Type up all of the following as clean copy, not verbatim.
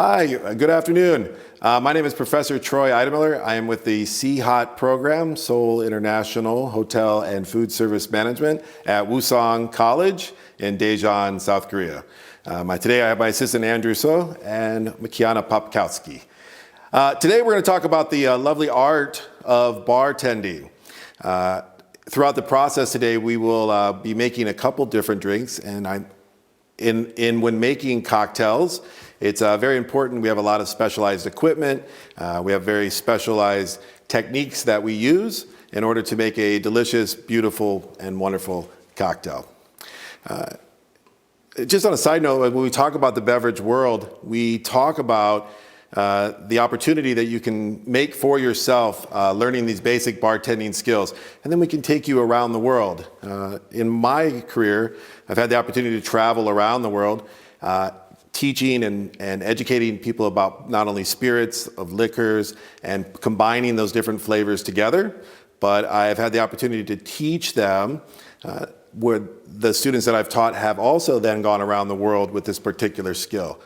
Hi, good afternoon. My name is Professor Troy Idemiller. I am with the C-HOT program, Seoul International Hotel and Food Service Management at Wusong College in Daejeon, South Korea. Today I have my assistant Andrew So and Kiana Popkowski. Today we're going to talk about the lovely art of bartending. Throughout the process today we will be making a couple different drinks, and when making cocktails, it's very important. We have a lot of specialized equipment. We have very specialized techniques that we use in order to make a delicious, beautiful, and wonderful cocktail. Just on a side note, when we talk about the beverage world, we talk about the opportunity that you can make for yourself learning these basic bartending skills, and then we can take you around the world. In my career, I've had the opportunity to travel around the world, teaching and educating people about not only spirits, of liquors, and combining those different flavors together, but I've had the opportunity to teach them where the students that I've taught have also then gone around the world with this particular skill.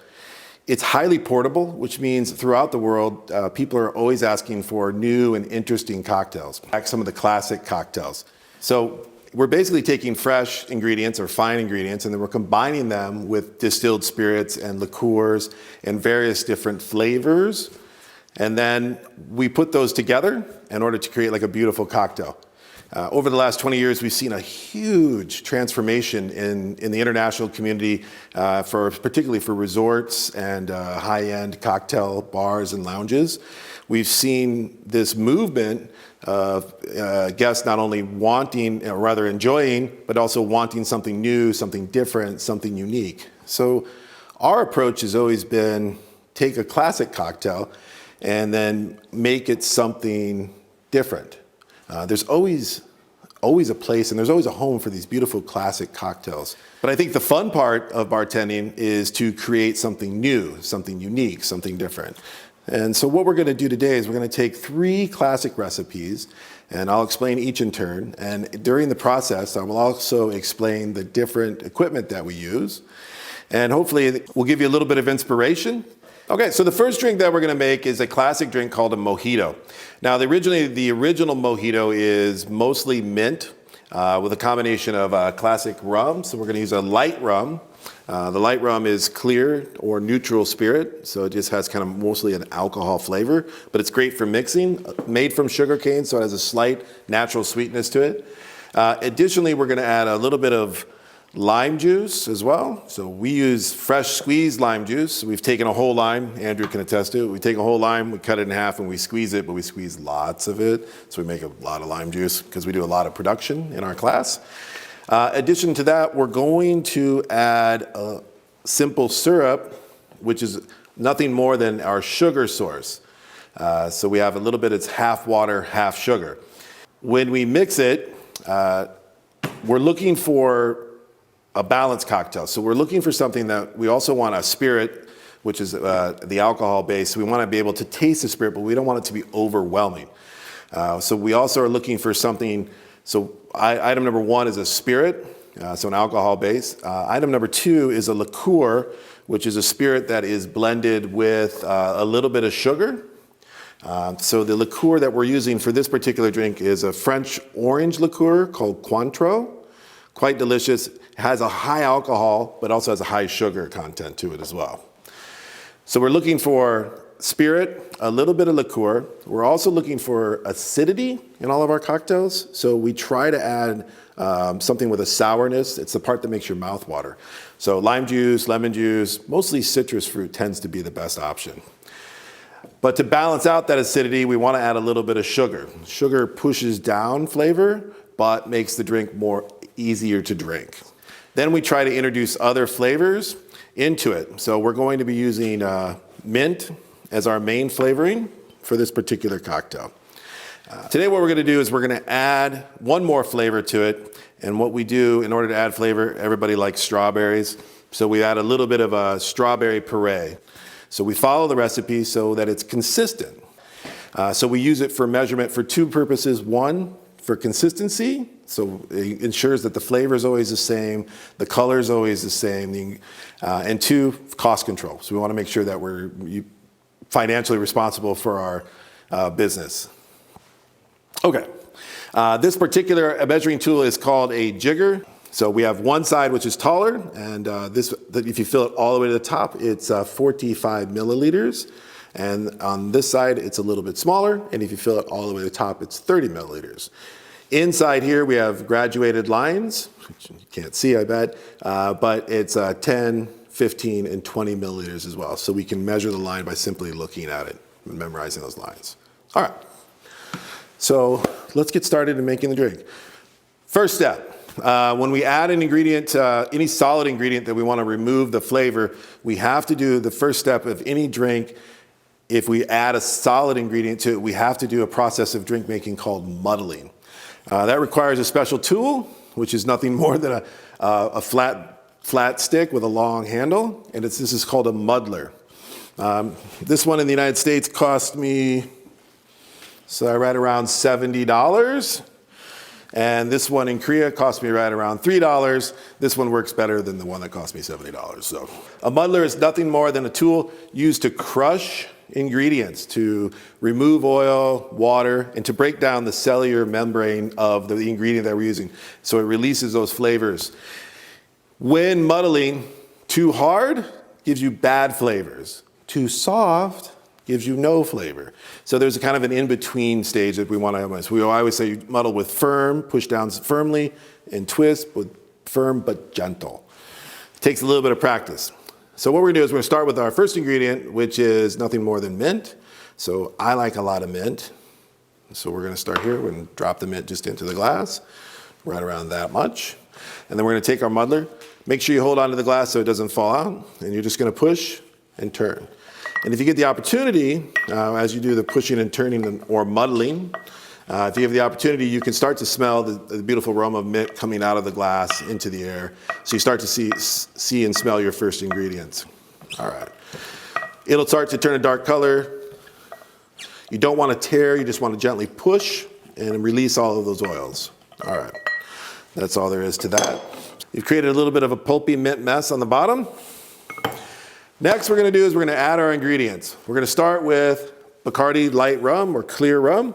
It's highly portable, which means throughout the world, people are always asking for new and interesting cocktails, like some of the classic cocktails. So we're basically taking fresh ingredients or fine ingredients, and then we're combining them with distilled spirits and liqueurs and various different flavors. And then we put those together in order to create like a beautiful cocktail. Over the last 20 years, we've seen a huge transformation in the international community, particularly for resorts and high-end cocktail bars and lounges. We've seen this movement of guests not only wanting, or rather enjoying, but also wanting something new, something different, something unique. So our approach has always been take a classic cocktail and then make it something different. There's always a place and there's always a home for these beautiful classic cocktails. But I think the fun part of bartending is to create something new, something unique, something different. And so what we're going to do today is we're going to take 3 classic recipes, and I'll explain each in turn. And during the process, I will also explain the different equipment that we use. And hopefully we'll give you a little bit of inspiration. Okay, so the first drink that we're going to make is a classic drink called a Mojito. Now, the original Mojito is mostly mint with a combination of classic rum. So we're going to use a light rum. The light rum is clear or neutral spirit, so it just has kind of mostly an alcohol flavor, but it's great for mixing. Made from sugar cane, so it has a slight natural sweetness to it. Additionally, we're going to add a little bit of lime juice as well. So we use fresh squeezed lime juice. We've taken a whole lime. Andrew can attest to it. We take a whole lime, we cut it in half, and we squeeze it, but we squeeze lots of it. So we make a lot of lime juice because we do a lot of production in our class. Addition to that, we're going to add a simple syrup, which is nothing more than our sugar source. So we have a little bit, it's half water, half sugar. When we mix it, we're looking for a balanced cocktail. So we're looking for something that we also want a spirit, which is the alcohol base. We want to be able to taste the spirit, but we don't want it to be overwhelming. So we also are looking for something. So item number 1 is a spirit, so an alcohol base. Item number 2 is a liqueur, which is a spirit that is blended with a little bit of sugar. So the liqueur that we're using for this particular drink is a French orange liqueur called Cointreau. Quite delicious. It has a high alcohol, but also has a high sugar content to it as well. So we're looking for spirit, a little bit of liqueur. We're also looking for acidity in all of our cocktails. So we try to add something with a sourness. It's the part that makes your mouth water. So lime juice, lemon juice, mostly citrus fruit tends to be the best option. But to balance out that acidity, we want to add a little bit of sugar. Sugar pushes down flavor, but makes the drink more easier to drink. Then we try to introduce other flavors into it. So we're going to be using mint as our main flavoring for this particular cocktail. Today what we're going to do is we're going to add one more flavor to it. And what we do in order to add flavor, everybody likes strawberries. So we add a little bit of a strawberry puree. So we follow the recipe so that it's consistent. So we use it for measurement for 2 purposes. 1, for consistency. So it ensures that the flavor is always the same, the color is always the same, and 2, cost control. So we want to make sure that we're financially responsible for our business. Okay, this particular measuring tool is called a jigger. So we have one side which is taller, and if you fill it all the way to the top, it's 45 milliliters. And on this side, it's a little bit smaller, and if you fill it all the way to the top, it's 30 milliliters. Inside here, we have graduated lines, which you can't see, I bet, but it's 10, 15, and 20 milliliters as well. So we can measure the line by simply looking at it and memorizing those lines. All right, so let's get started in making the drink. First step, when we add an ingredient, any solid ingredient that we want to remove the flavor, we have to do the first step of any drink. If we add a solid ingredient to it, we have to do a process of drink making called muddling. That requires a special tool, which is nothing more than a flat stick with a long handle, and this is called a muddler. This one in the United States cost me, right around $70. And this one in Korea cost me right around $3. This one works better than the one that cost me $70. So a muddler is nothing more than a tool used to crush ingredients, to remove oil, water, and to break down the cellular membrane of the ingredient that we're using. So it releases those flavors. When muddling, too hard gives you bad flavors. Too soft gives you no flavor. So there's a kind of an in-between stage that we want to have. We always say you muddle with firm, push down firmly, and twist with firm but gentle. It takes a little bit of practice. So what we're going to do is we're going to start with our first ingredient, which is nothing more than mint. So I like a lot of mint. So we're going to start here. We're going to drop the mint just into the glass, right around that much. And then we're going to take our muddler. Make sure you hold onto the glass so it doesn't fall out. And you're just going to push and turn. And if you get the opportunity, as you do the pushing and turning or muddling, if you have the opportunity, you can start to smell the beautiful aroma of mint coming out of the glass into the air. So you start to see and smell your first ingredients. All right. It'll start to turn a dark color. You don't want to tear, you just want to gently push and release all of those oils. All right. That's all there is to that. You've created a little bit of a pulpy mint mess on the bottom. Next we're going to do is we're going to add our ingredients. We're going to start with Bacardi light rum or clear rum.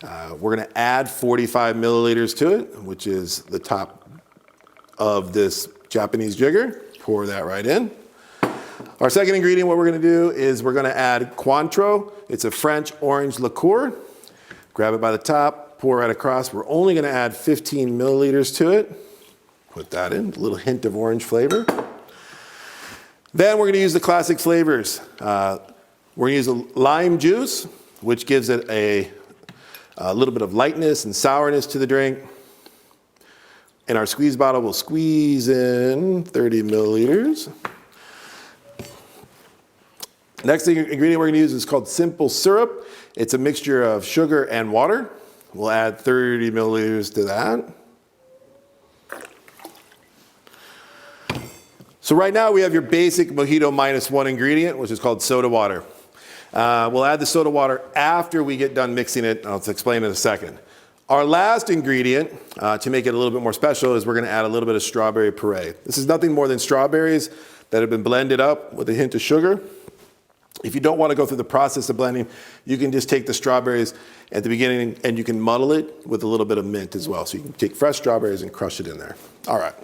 We're going to add 45 milliliters to it, which is the top of this Japanese jigger. Pour that right in. Our second ingredient, what we're going to do is we're going to add Cointreau. It's a French orange liqueur. Grab it by the top, pour right across. We're only going to add 15 milliliters to it. Put that in, a little hint of orange flavor. Then we're going to use the classic flavors. We're going to use a lime juice, which gives it a little bit of lightness and sourness to the drink. In our squeeze bottle, we'll squeeze in 30 milliliters. Next ingredient we're going to use is called simple syrup. It's a mixture of sugar and water. We'll add 30 milliliters to that. So right now we have your basic Mojito -1 ingredient, which is called soda water. We'll add the soda water after we get done mixing it. I'll explain in a second. Our last ingredient, to make it a little bit more special, is we're going to add a little bit of strawberry puree. This is nothing more than strawberries that have been blended up with a hint of sugar. If you don't want to go through the process of blending, you can just take the strawberries at the beginning and you can muddle it with a little bit of mint as well. So you can take fresh strawberries and crush it in there. All right.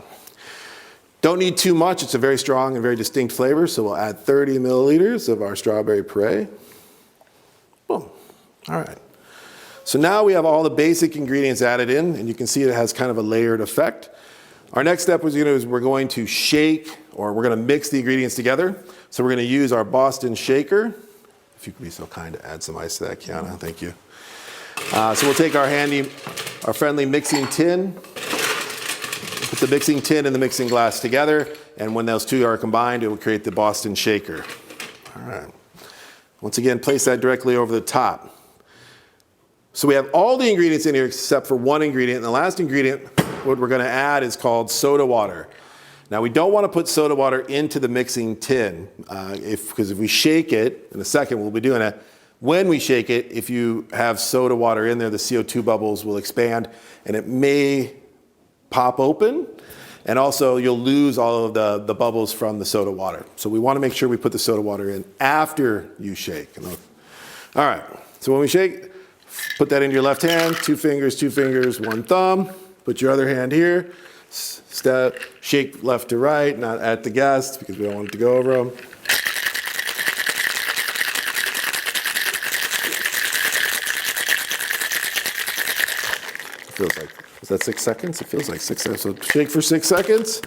Don't need too much. It's a very strong and very distinct flavor. So we'll add 30 milliliters of our strawberry puree. Boom. All right. So now we have all the basic ingredients added in, and you can see it has kind of a layered effect. Our next step is we're going to shake, or we're going to mix the ingredients together. So we're going to use our Boston shaker. If you could be so kind to add some ice to that, Kiana, thank you. So we'll take our friendly mixing tin, put the mixing tin and the mixing glass together, and when those two are combined, it will create the Boston shaker. All right. Once again, place that directly over the top. So we have all the ingredients in here except for one ingredient, and the last ingredient, what we're going to add is called soda water. Now we don't want to put soda water into the mixing tin, because if we shake it, in a second we'll be doing that, When we shake it, if you have soda water in there, the CO2 bubbles will expand and it may pop open. And also you'll lose all of the bubbles from the soda water. So we want to make sure we put the soda water in after you shake. All right, so when we shake, put that into your left hand, 2 fingers, 1 thumb. Put your other hand here, step, shake left to right, not at the guests because we don't want it to go over them. It feels like, is that 6 seconds? It feels like 6 seconds. So shake for 6 seconds.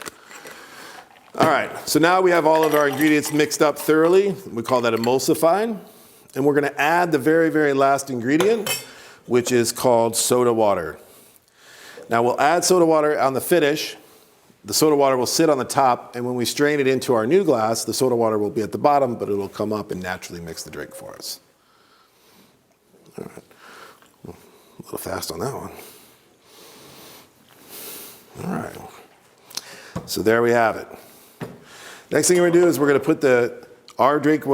All right, so now we have all of our ingredients mixed up thoroughly. We call that emulsifying. And we're gonna add the very, very last ingredient, which is called soda water. Now we'll add soda water on the finish. The soda water will sit on the top, and when we strain it into our new glass, the soda water will be at the bottom, but it'll come up and naturally mix the drink for us. All right, a little fast on that one. All right, so there we have it. Next thing we're gonna do is we're gonna put our drink,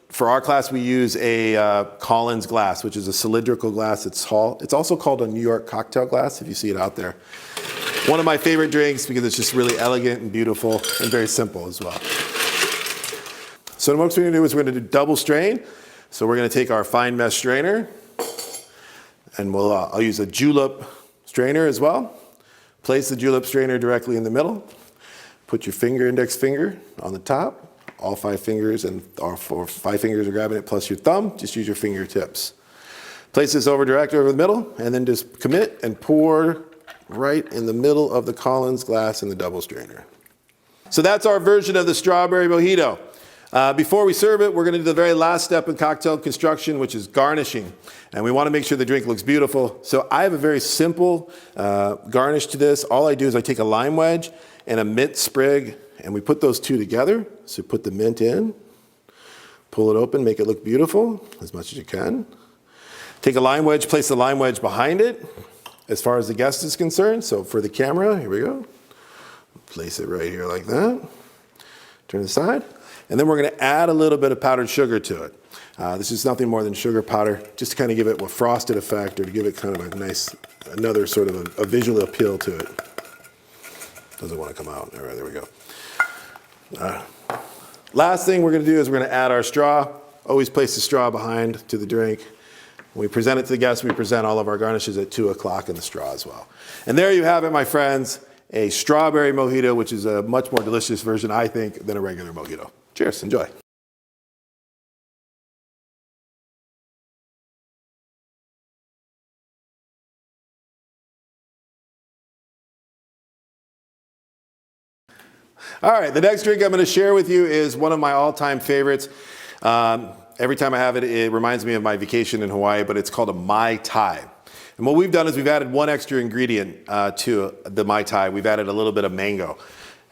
for our class we use a Collins glass, which is a cylindrical glass. It's also called a New York cocktail glass, if you see it out there. One of my favorite drinks because it's just really elegant and beautiful and very simple as well. So what we're gonna do is we're gonna do double strain. So we're gonna take our fine mesh strainer and I'll use a Julep strainer as well. Place the Julep strainer directly in the middle. Put your index finger on the top. All 5 fingers and 5 fingers are grabbing it plus your thumb. Just use your fingertips. Place this directly over the middle and then just commit and pour right in the middle of the Collins glass in the double strainer. So that's our version of the strawberry mojito. Before we serve it, we're gonna do the very last step in cocktail construction, which is garnishing. And we wanna make sure the drink looks beautiful. So I have a very simple garnish to this. All I do is I take a lime wedge and a mint sprig, and we put those 2 together. So put the mint in, pull it open, make it look beautiful as much as you can. Take a lime wedge, place the lime wedge behind it as far as the guest is concerned. So for the camera, here we go. Place it right here like that. Turn it aside. And then we're gonna add a little bit of powdered sugar to it. This is nothing more than sugar powder, just to kind of give it a frosted effect or to give it kind of a nice, another sort of a visual appeal to it. Doesn't want to come out. All right, there we go. Last thing we're going to do is we're going to add our straw. Always place the straw behind to the drink. When we present it to the guests, we present all of our garnishes at 2 o'clock in the straw as well. And there you have it, my friends, a strawberry mojito, which is a much more delicious version, I think, than a regular mojito. Cheers, enjoy. All right, the next drink I'm going to share with you is one of my all-time favorites. Every time I have it, it reminds me of my vacation in Hawaii, but it's called a Mai Tai. And what we've done is we've added one extra ingredient to the Mai Tai. We've added a little bit of mango.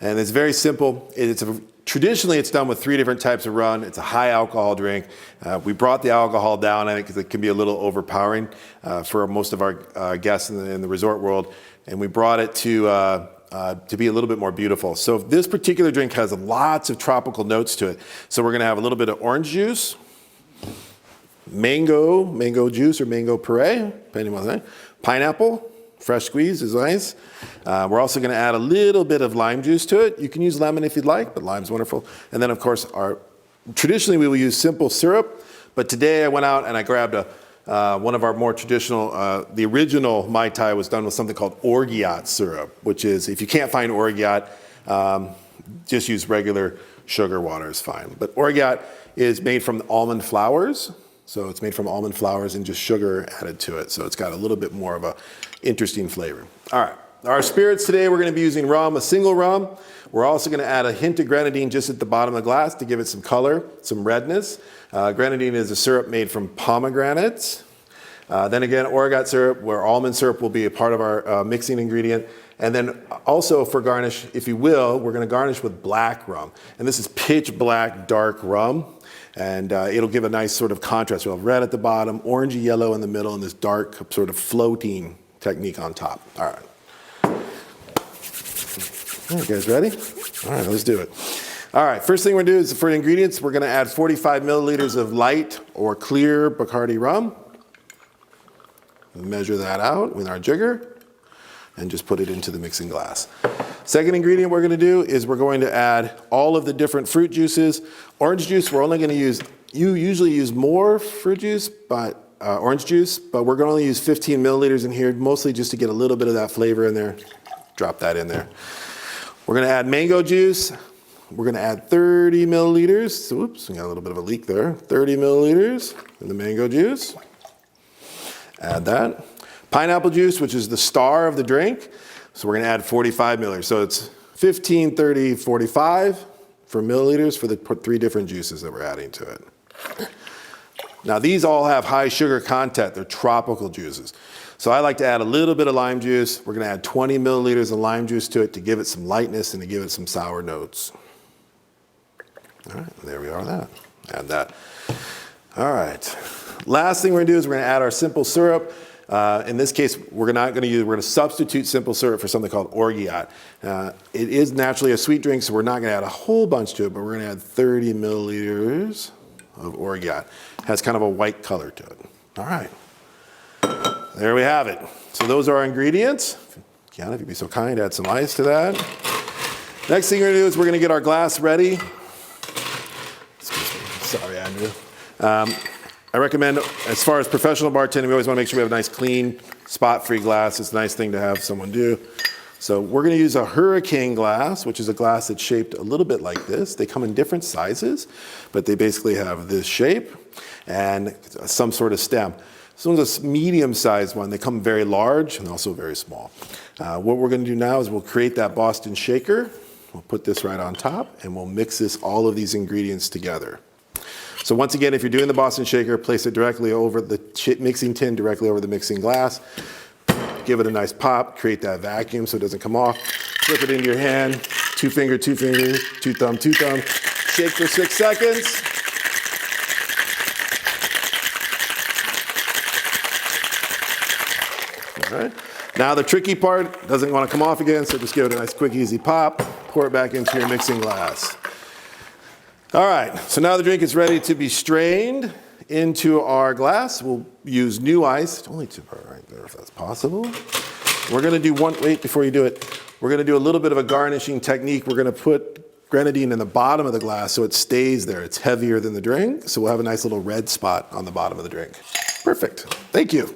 And it's very simple. Traditionally, it's done with 3 different types of rum. It's a high alcohol drink. We brought the alcohol down, I think, because it can be a little overpowering for most of our guests in the resort world. And we brought it to be a little bit more beautiful. So this particular drink has lots of tropical notes to it. So we're gonna have a little bit of orange juice, mango juice or mango puree, depending on that, pineapple, fresh squeeze is nice. We're also gonna add a little bit of lime juice to it. You can use lemon if you'd like, but lime's wonderful. And then of course, traditionally we will use simple syrup, but today I went out and I grabbed one of our more traditional, the original Mai Tai was done with something called orgeat syrup, which is, if you can't find orgeat, just use regular sugar water is fine. But orgeat is made from almond flours. So it's made from almond flours and just sugar added to it. So it's got a little bit more of a interesting flavor. All right, our spirits today, we're gonna be using rum, a single rum. We're also gonna add a hint of grenadine just at the bottom of the glass to give it some color, some redness. Grenadine is a syrup made from pomegranates. Then again, orgeat syrup, where almond syrup will be a part of our mixing ingredient. And then also for garnish, if you will, we're gonna garnish with black rum. And this is pitch black, dark rum. And it'll give a nice sort of contrast. We'll have red at the bottom, orangey yellow in the middle, and this dark sort of floating technique on top. All right. All right, guys, ready? All right, let's do it. All right, first thing we're gonna do is for the ingredients, we're gonna add 45 milliliters of light or clear Bacardi rum. Measure that out with our jigger and just put it into the mixing glass. Second ingredient we're gonna do is we're going to add all of the different fruit juices. Orange juice, we're only gonna use, you usually use more fruit juice, but orange juice, but we're gonna only use 15 milliliters in here, mostly just to get a little bit of that flavor in there. Drop that in there. We're gonna add mango juice. We're gonna add 30 milliliters. Oops, we got a little bit of a leak there. 30 milliliters in the mango juice. Add that. Pineapple juice, which is the star of the drink. So we're gonna add 45 milliliters. So it's 15, 30, 45 for milliliters for the 3 different juices that we're adding to it. Now these all have high sugar content. They're tropical juices. So I like to add a little bit of lime juice. We're gonna add 20 milliliters of lime juice to it to give it some lightness and to give it some sour notes. All right, there we are, that. Add that. All right. Last thing we're gonna do is we're gonna add our simple syrup. In this case, we're gonna substitute simple syrup for something called orgeat. It is naturally a sweet drink, so we're not gonna add a whole bunch to it, but we're gonna add 30 milliliters of orgeat. It has kind of a white color to it. All right. There we have it. So those are our ingredients. Kiana, if you'd be so kind, add some ice to that. Next thing we're gonna do is we're gonna get our glass ready. Sorry, Andrew. I recommend, as far as professional bartending, we always want to make sure we have a nice, clean, spot-free glass. It's a nice thing to have someone do. So we're going to use a hurricane glass, which is a glass that's shaped a little bit like this. They come in different sizes, but they basically have this shape and some sort of stem. This one's a medium-sized one. They come very large and also very small. What we're going to do now is we'll create that Boston shaker. We'll put this right on top, and we'll mix all of these ingredients together. So once again, if you're doing the Boston shaker, place it directly over the mixing tin, directly over the mixing glass. Give it a nice pop, create that vacuum so it doesn't come off. Flip it into your hand, 2 finger, 2 finger, 2 thumb, 2 thumb. Shake for 6 seconds. All right. Now the tricky part doesn't want to come off again, so just give it a nice quick, easy pop. Pour it back into your mixing glass. All right, so now the drink is ready to be strained into our glass. We'll use new ice, only 2 part right there if that's possible. We're gonna do wait, before you do it, we're gonna do a little bit of a garnishing technique. We're gonna put grenadine in the bottom of the glass so it stays there. It's heavier than the drink, so we'll have a nice little red spot on the bottom of the drink. Perfect, thank you.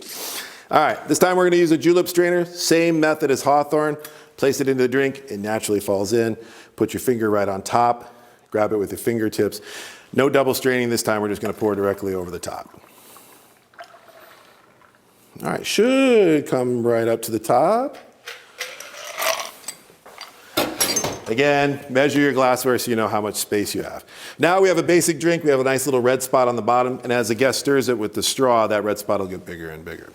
All right, this time we're gonna use a Julep Strainer, same method as Hawthorne. Place it into the drink, it naturally falls in. Put your finger right on top. Grab it with your fingertips. No double straining this time, we're just gonna pour directly over the top. All right, should come right up to the top. Again, measure your glassware so you know how much space you have. Now we have a basic drink, we have a nice little red spot on the bottom, and as the guest stirs it with the straw, that red spot will get bigger and bigger.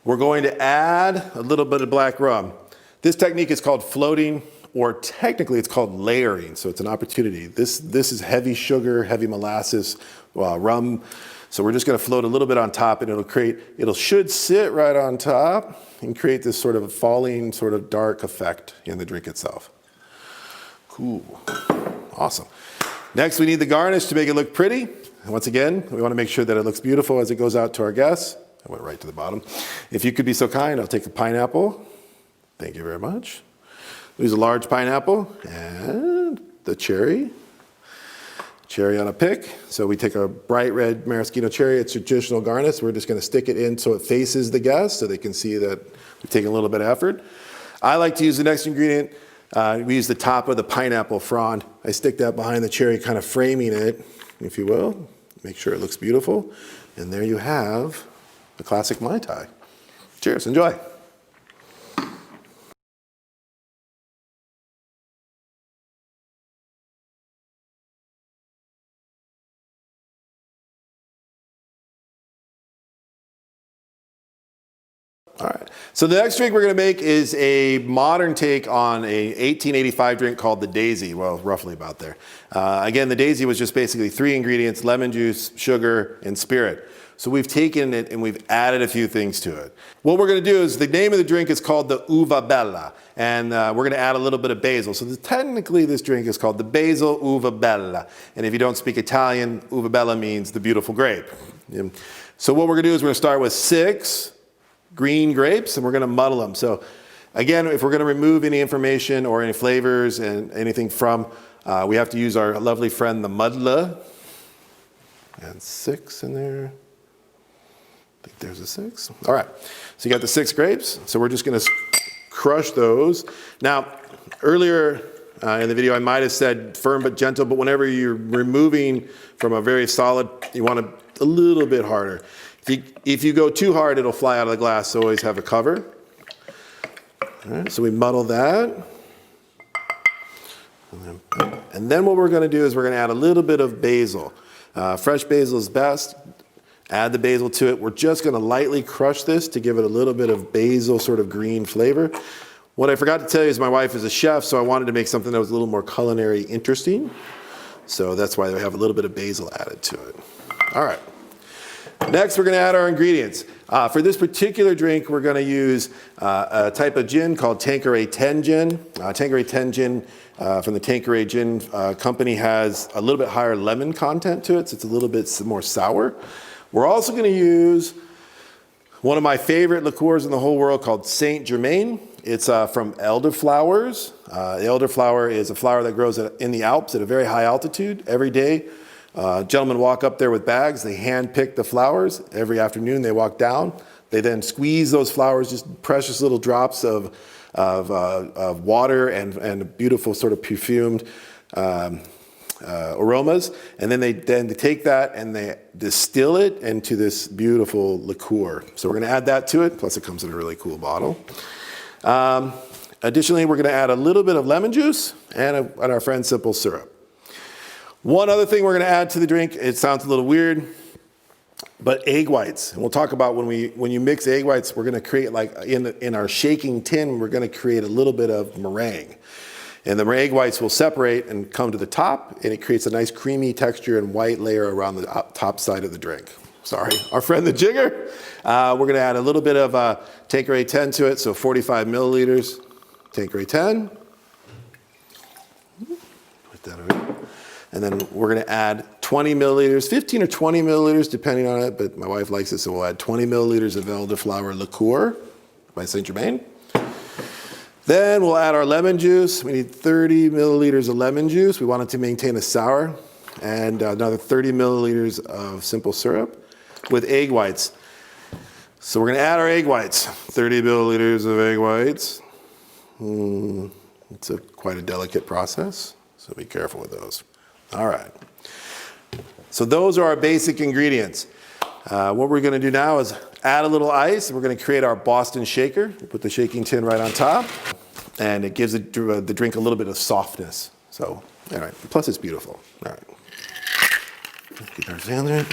We're going to add a little bit of black rum. This technique is called floating, or technically it's called layering, so it's an opportunity. This is heavy sugar, heavy molasses, rum. So we're just gonna float a little bit on top and it should sit right on top and create this sort of falling, sort of dark effect in the drink itself. Cool, awesome. Next, we need the garnish to make it look pretty. And once again, we wanna make sure that it looks beautiful as it goes out to our guests. I went right to the bottom. If you could be so kind, I'll take the pineapple. Thank you very much. Use a large pineapple and the cherry on a pick. So we take a bright red maraschino cherry, it's traditional garnish. We're just gonna stick it in so it faces the guest so they can see that we've taken a little bit of effort. I like to use the next ingredient. We use the top of the pineapple frond. I stick that behind the cherry, kind of framing it, if you will. Make sure it looks beautiful. And there you have the classic Mai Tai. Cheers, enjoy. All right, so the next drink we're gonna make is a modern take on a 1885 drink called the Daisy, well, roughly about there. Again, the Daisy was just basically 3 ingredients, lemon juice, sugar, and spirit. So we've taken it and we've added a few things to it. What we're going to do is, the name of the drink is called the Uva Bella, and we're going to add a little bit of basil. So technically this drink is called the Basil Uva Bella. And if you don't speak Italian, Uva Bella means the beautiful grape. So what we're going to do is we're going to start with 6 green grapes, and we're going to muddle them. So again, if we're going to remove any information or any flavors and anything from, we have to use our lovely friend, the Muddler. And 6 in there. I think there's a 6. All right, so you got the 6 grapes. So we're just gonna crush those. Now, earlier in the video, I might have said firm but gentle, but whenever you're removing from a very solid, you want it a little bit harder. If you go too hard, it'll fly out of the glass, so always have a cover. All right, so we muddle that. And then what we're gonna do is we're gonna add a little bit of basil. Fresh basil is best. Add the basil to it. We're just going to lightly crush this to give it a little bit of basil sort of green flavor. What I forgot to tell you is my wife is a chef, so I wanted to make something that was a little more culinary interesting. So that's why we have a little bit of basil added to it. All right. Next, we're going to add our ingredients. For this particular drink, we're going to use a type of gin called Tanqueray 10 gin. Tanqueray 10 gin from the Tanqueray Gin Company has a little bit higher lemon content to it, so it's a little bit more sour. We're also going to use one of my favorite liqueurs in the whole world called Saint Germain. It's from elderflowers. The elderflower is a flower that grows in the Alps at a very high altitude. Every day, gentlemen walk up there with bags. They hand pick the flowers. Every afternoon, they walk down. They then squeeze those flowers, just precious little drops of water and beautiful sort of perfumed aromas, and then they take that and they distill it into this beautiful liqueur. So we're going to add that to it, plus it comes in a really cool bottle. Additionally, we're going to add a little bit of lemon juice and our friend simple syrup. One other thing we're going to add to the drink, it sounds a little weird, but egg whites. And we'll talk about when you mix egg whites, we're going to create, like in our shaking tin, we're going to create a little bit of meringue. And the egg whites will separate and come to the top, and it creates a nice creamy texture and white layer around the top side of the drink. Sorry, our friend the jigger. We're going to add a little bit of Tanqueray 10 to it, so 45 milliliters Tanqueray 10. Put that over. And then we're going to add 20 milliliters, 15 or 20 milliliters, depending on it, but my wife likes it, so we'll add 20 milliliters of elderflower liqueur by Saint Germain. Then we'll add our lemon juice. We need 30 milliliters of lemon juice. We want it to maintain a sour. And another 30 milliliters of simple syrup with egg whites. So we're going to add our egg whites. 30 milliliters of egg whites. It's quite a delicate process, so be careful with those. All right. So those are our basic ingredients. What we're going to do now is add a little ice. We're going to create our Boston shaker. We'll put the shaking tin right on top, and it gives the drink a little bit of softness. So, all right. Plus, it's beautiful. All right. Get our in there.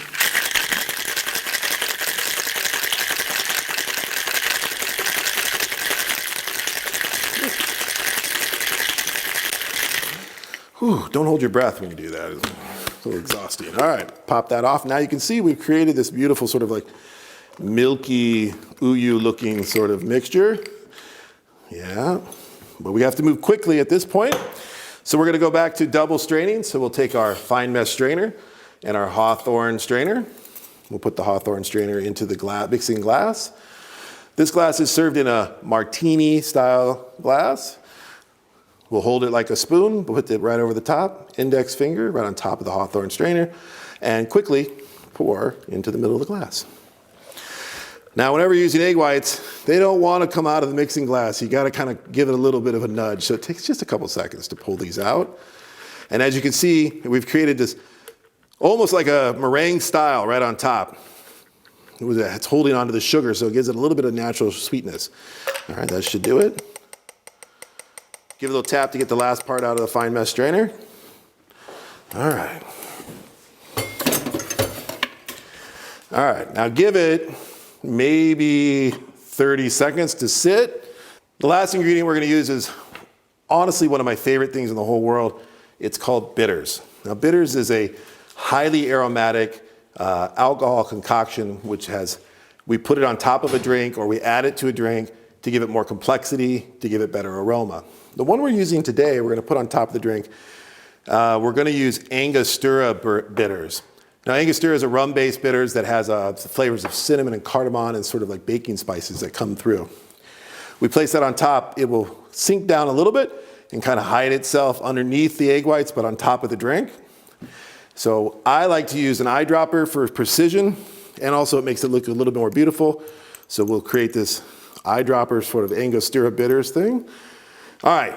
Whew, don't hold your breath when you do that. It's a little exhausting. All right, pop that off. Now you can see we've created this beautiful sort of like milky, uyu looking sort of mixture. Yeah, but we have to move quickly at this point. So we're gonna go back to double straining. So we'll take our fine mesh strainer and our Hawthorne strainer. We'll put the Hawthorne strainer into the mixing glass. This glass is served in a martini style glass. We'll hold it like a spoon, put it right over the top, index finger right on top of the Hawthorne strainer, and quickly pour into the middle of the glass. Now, whenever you're using egg whites, they don't want to come out of the mixing glass. You got to kind of give it a little bit of a nudge. So it takes just a couple seconds to pull these out. And as you can see, we've created this almost like a meringue style right on top. It's holding onto the sugar, so it gives it a little bit of natural sweetness. All right, that should do it. Give it a little tap to get the last part out of the fine mesh strainer. All right. All right, now give it maybe 30 seconds to sit. The last ingredient we're gonna use is honestly one of my favorite things in the whole world. It's called bitters. Now bitters is a highly aromatic alcohol concoction, which we put it on top of a drink or we add it to a drink to give it more complexity, to give it better aroma. The one we're using today, we're going to put on top of the drink. We're going to use Angostura bitters. Now, Angostura is a rum-based bitters that has flavors of cinnamon and cardamom and sort of like baking spices that come through. We place that on top. It will sink down a little bit and kind of hide itself underneath the egg whites, but on top of the drink. So I like to use an eyedropper for precision, and also it makes it look a little bit more beautiful. So we'll create this eyedropper sort of Angostura bitters thing. All right,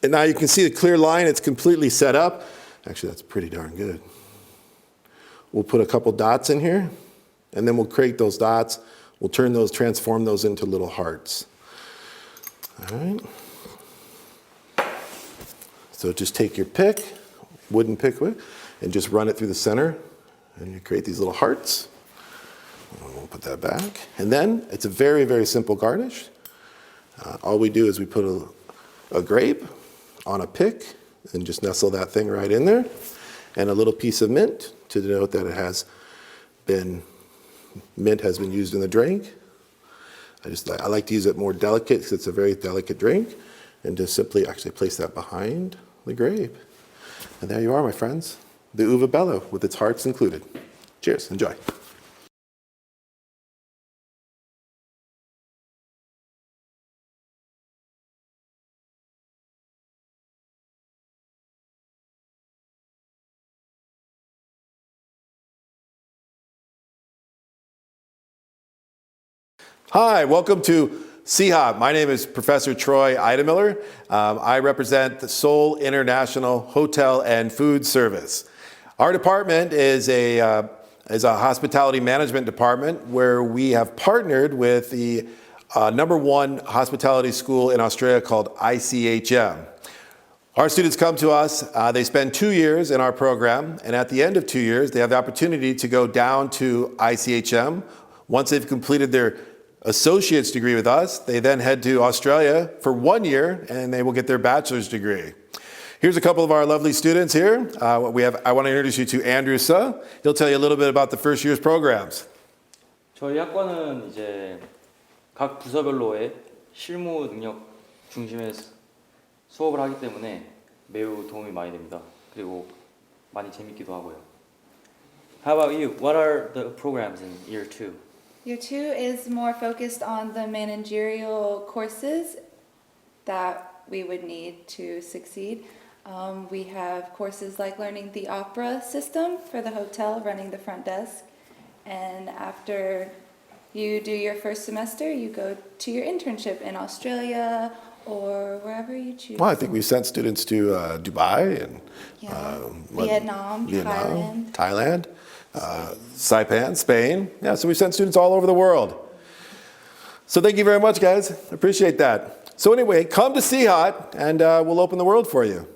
and now you can see the clear line. It's completely set up. Actually, that's pretty darn good. We'll put a couple dots in here, and then we'll create those dots. We'll transform those into little hearts. All right. So just take your pick, wooden pick, and just run it through the center, and you create these little hearts. We'll put that back. And then it's a very, very simple garnish. All we do is we put a grape on a pick and just nestle that thing right in there, and a little piece of mint to denote that mint has been used in the drink. I like to use it more delicate because it's a very delicate drink, and just simply actually place that behind the grape. And there you are, my friends, the Uva Bello with its hearts included. Cheers, enjoy. Hi, welcome to CHOP. My name is Professor Troy Idemiller. I represent the Seoul International Hotel and Food Service. Our department is a hospitality management department where we have partnered with the #1 hospitality school in Australia called ICHM. Our students come to us, they spend 2 years in our program, and at the end of 2 years, they have the opportunity to go down to ICHM. Once they've completed their associate's degree with us, they then head to Australia for 1 year, and they will get their bachelor's degree. Here's a couple of our lovely students here. I want to introduce you to Andrew Suh. He'll tell you a little bit about the first year's programs. 저희 학과는 이제 각 부서별로의 실무 능력 중심의 수업을 하기 때문에 매우 도움이 많이 됩니다. 그리고 많이 재밌기도 하고요. How about you? What are the programs in year 2? Year 2 is more focused on the managerial courses that we would need to succeed. We have courses like learning the opera system for the hotel, running the front desk. And after you do your first semester, you go to your internship in Australia or wherever you choose. Well, I think we sent students to Dubai and Vietnam, Thailand. Saipan, Spain. Yeah, so we send students all over the world. So thank you very much, guys. Appreciate that. So anyway, come to CHOT, and we'll open the world for you.